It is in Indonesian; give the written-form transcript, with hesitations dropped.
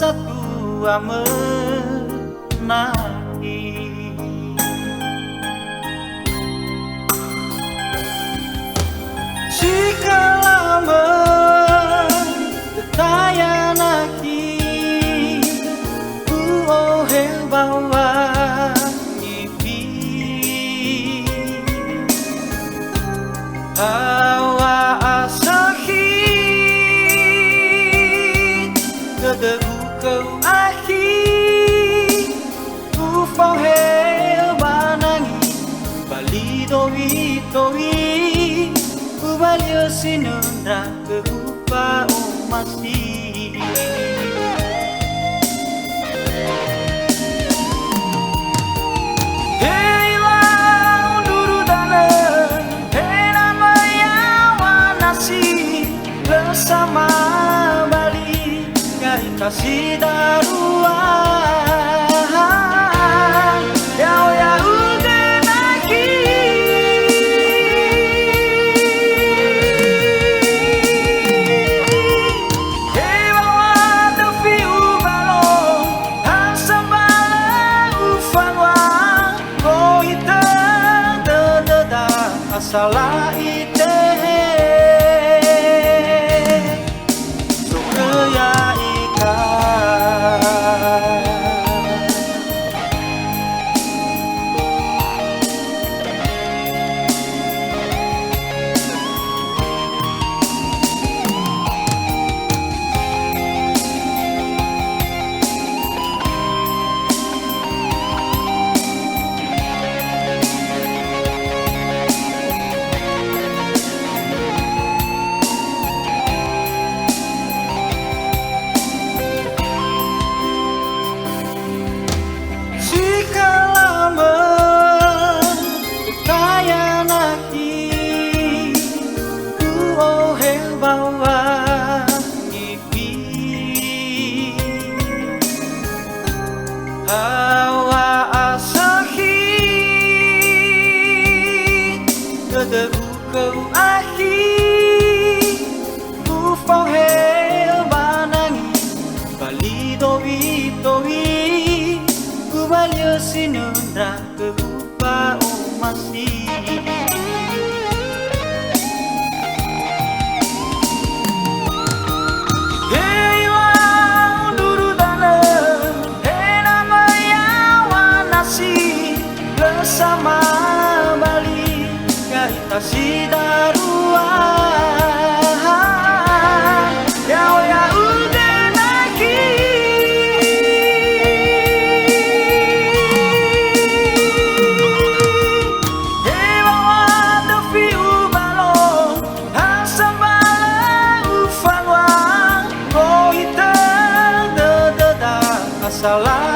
satu menangi. Jikalau bertayanaki uohe bawa nyipi hawa asahi kedebu kau ahi ufohe banangi bali doi doi Ubalio sinunda kerupa umasi. Hei lau duru dana, hei namanya wanasi bersama Bali kai kasih daruan. Yau yau salah ite sukaya ika hawa asahi kedebu kau ahi ufohe banangi bali doi doi ubalio sinunda kerupa umasi. Bersama Bali kai kasih daruan. Yau yau denaki hewa tepi ubalong hasambala ufalwa ko ita dededa asala